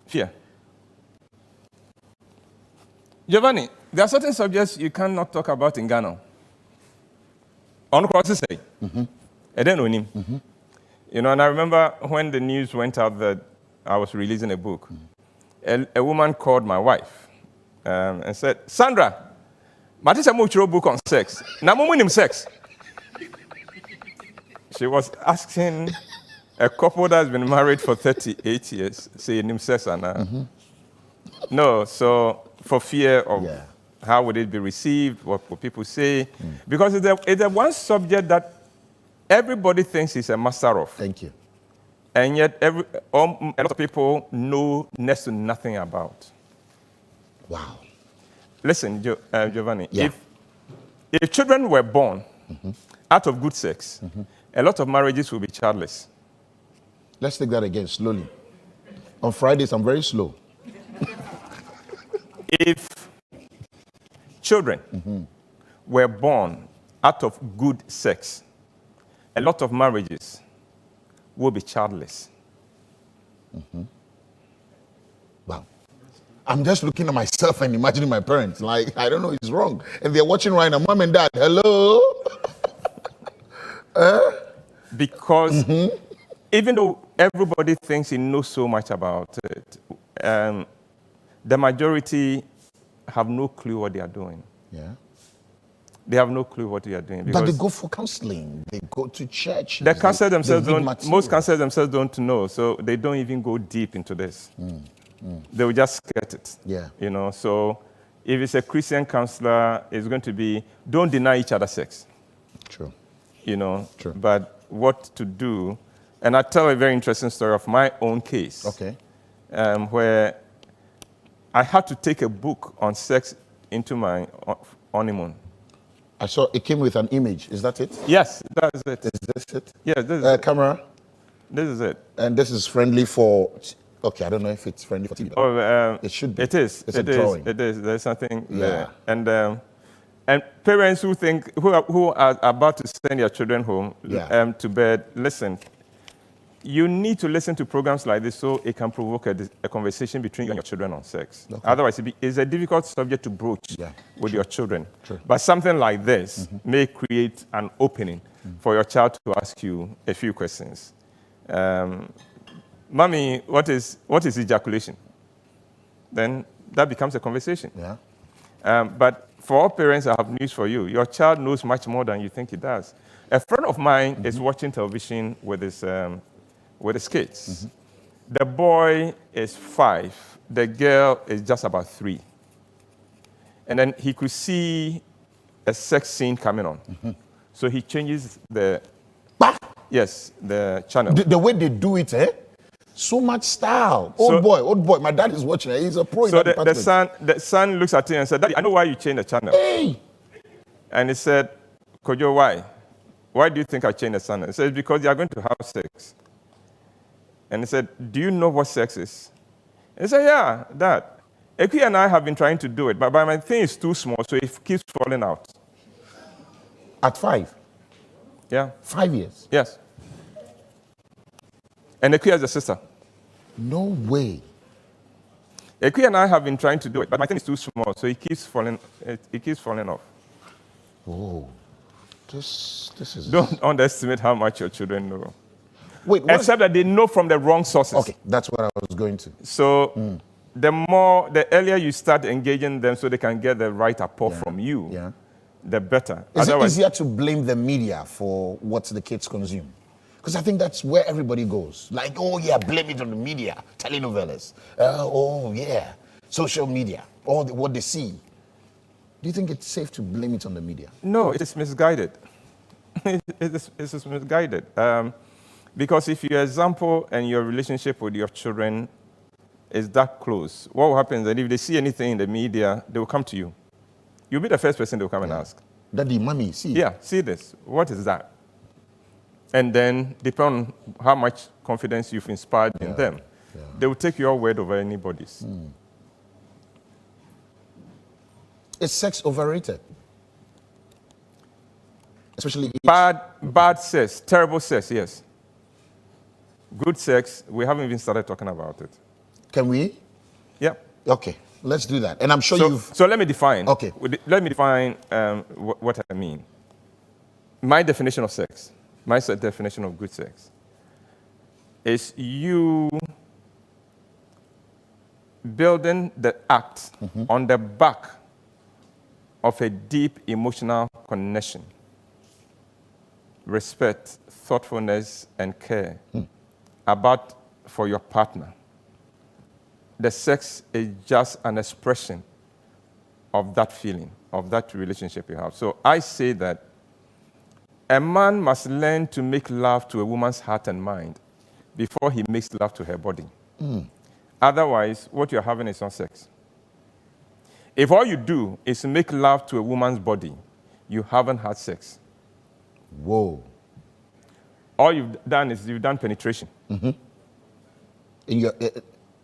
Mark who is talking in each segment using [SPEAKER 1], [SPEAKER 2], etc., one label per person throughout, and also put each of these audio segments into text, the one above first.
[SPEAKER 1] Fear. Giovanni, there are certain subjects you cannot talk about in Ghana. On cross say. I don't know him. You know, and I remember when the news went out that I was releasing a book, a woman called my wife and said, Sandra, Matis a book on sex. Now, him sex. She was asking a couple that's been married for 38 years, saying him sex and no, so for fear of how would it be received, what would people say? Because it's a one subject that everybody thinks he's a master of.
[SPEAKER 2] Thank you.
[SPEAKER 1] And yet a lot of people know next to nothing about.
[SPEAKER 2] Wow.
[SPEAKER 1] Listen, Giovanni, if children were born out of good sex, a lot of marriages will be childless.
[SPEAKER 2] Let's take that again, slowly. On Fridays, I'm very slow.
[SPEAKER 1] If children were born out of good sex, a lot of marriages will be childless.
[SPEAKER 2] Wow. I'm just looking at myself and imagining my parents. Like, I don't know, it's wrong. And they're watching right now. Mom and dad, hello?
[SPEAKER 1] Because even though everybody thinks he knows so much about it, the majority have no clue what they are doing.
[SPEAKER 2] Yeah.
[SPEAKER 1] They have no clue what they are doing.
[SPEAKER 2] But they go for counseling. They go to church.
[SPEAKER 1] The counselors themselves don't, most counselors themselves don't know, so they don't even go deep into this. They will just get it.
[SPEAKER 2] Yeah.
[SPEAKER 1] You know, so if it's a Christian counselor, it's going to be, don't deny each other sex.
[SPEAKER 2] True.
[SPEAKER 1] You know,
[SPEAKER 2] True.
[SPEAKER 1] But what to do, and I tell a very interesting story of my own case.
[SPEAKER 2] Okay.
[SPEAKER 1] Where I had to take a book on sex into my honeymoon.
[SPEAKER 2] I saw it came with an image. Is that it?
[SPEAKER 1] Yes, that's it.
[SPEAKER 2] Is this it?
[SPEAKER 1] Yeah, this is it.
[SPEAKER 2] Camera.
[SPEAKER 1] This is it.
[SPEAKER 2] And this is friendly for. Okay, I don't know if it's friendly for TV. It should be.
[SPEAKER 1] It is.
[SPEAKER 2] It's a drawing.
[SPEAKER 1] It is. There's something there. And parents who are about to send their children home to bed, listen. You need to listen to programs like this so it can provoke a conversation between you and your children on sex. Okay. Otherwise, it's a difficult subject to broach with your children. True. But something like this may create an opening for your child to ask you a few questions. Mommy, what is ejaculation? Then that becomes a conversation.
[SPEAKER 2] Yeah.
[SPEAKER 1] But for all parents, I have news for you. Your child knows much more than you think he does. A friend of mine is watching television with his kids. The boy is 5. The girl is just about 3. And then he could see a sex scene coming on. So he changes the channel.
[SPEAKER 2] The way they do it, so much style. Old boy. My dad is watching it. He's a pro in that department.
[SPEAKER 1] The son looks at him and said, Daddy, I know why you changed the channel.
[SPEAKER 2] Hey!
[SPEAKER 1] And he said, Kojo, why? Why do you think I changed the channel? He said, because they are going to have sex. And he said, do you know what sex is? And he said, yeah, Dad. Eki and I have been trying to do it, but my thing is too small, so it keeps falling out.
[SPEAKER 2] At 5?
[SPEAKER 1] Yeah.
[SPEAKER 2] 5 years?
[SPEAKER 1] Yes. And Eki has a sister.
[SPEAKER 2] No way.
[SPEAKER 1] Eki and I have been trying to do it, but my thing is too small, so it keeps falling off.
[SPEAKER 2] Oh. This is...
[SPEAKER 1] Don't underestimate how much your children know.
[SPEAKER 2] Wait,
[SPEAKER 1] except that they know from the wrong sources.
[SPEAKER 2] Okay, that's what I was going to.
[SPEAKER 1] So the earlier you start engaging them so they can get the right apport from you, the better.
[SPEAKER 2] Is it easier to blame the media for what the kids consume? Because I think that's where everybody goes. Like, blame it on the media, telenovelas. Social media, what they see. Do you think it's safe to blame it on the media?
[SPEAKER 1] No, it is misguided. It is misguided. Because if your example and your relationship with your children is that close, what will happen is that if they see anything in the media, they will come to you. You'll be the first person they will come and ask.
[SPEAKER 2] Daddy, mommy, see.
[SPEAKER 1] Yeah, see this. What is that? And then, depending on how much confidence you've inspired in them, they will take your word over anybody's.
[SPEAKER 2] Is sex overrated? Especially
[SPEAKER 1] bad sex, terrible sex, yes. Good sex, we haven't even started talking about it.
[SPEAKER 2] Can we?
[SPEAKER 1] Yeah.
[SPEAKER 2] Okay, let's do that. And I'm sure
[SPEAKER 1] So let me define.
[SPEAKER 2] Okay.
[SPEAKER 1] Let me define what I mean. My definition of sex, my definition of good sex, is you building the act on the back of a deep emotional connection, respect, thoughtfulness, and care for your partner. The sex is just an expression of that feeling, of that relationship you have. So I say that a man must learn to make love to a woman's heart and mind before he makes love to her body. Otherwise, what you're having is not sex. If all you do is make love to a woman's body, you haven't had sex.
[SPEAKER 2] Whoa.
[SPEAKER 1] All you've done is you've done penetration.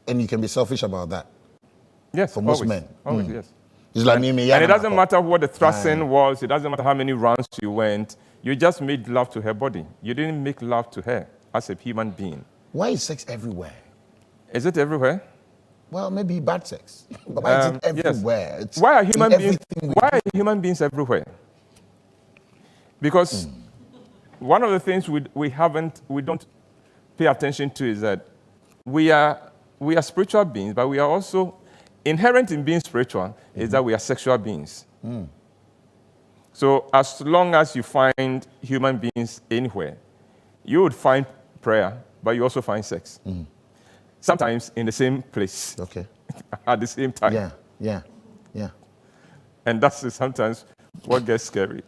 [SPEAKER 2] And you can be selfish about that.
[SPEAKER 1] Yes,
[SPEAKER 2] for most
[SPEAKER 1] always,
[SPEAKER 2] men.
[SPEAKER 1] Always, yes.
[SPEAKER 2] It's like
[SPEAKER 1] and it doesn't matter what the thrusting was. It doesn't matter how many rounds you went. You just made love to her body. You didn't make love to her as a human being.
[SPEAKER 2] Why is sex everywhere?
[SPEAKER 1] Is it everywhere?
[SPEAKER 2] Well, maybe bad sex. But why is it everywhere?
[SPEAKER 1] Yes. Why are human beings everywhere? Because one of the things we don't pay attention to is that we are spiritual beings, but we are also inherent in being spiritual is that we are sexual beings. So as long as you find human beings anywhere, you would find prayer, but you also find sex. Sometimes in the same place.
[SPEAKER 2] Okay.
[SPEAKER 1] At the same time.
[SPEAKER 2] Yeah.
[SPEAKER 1] And that's sometimes what gets scary.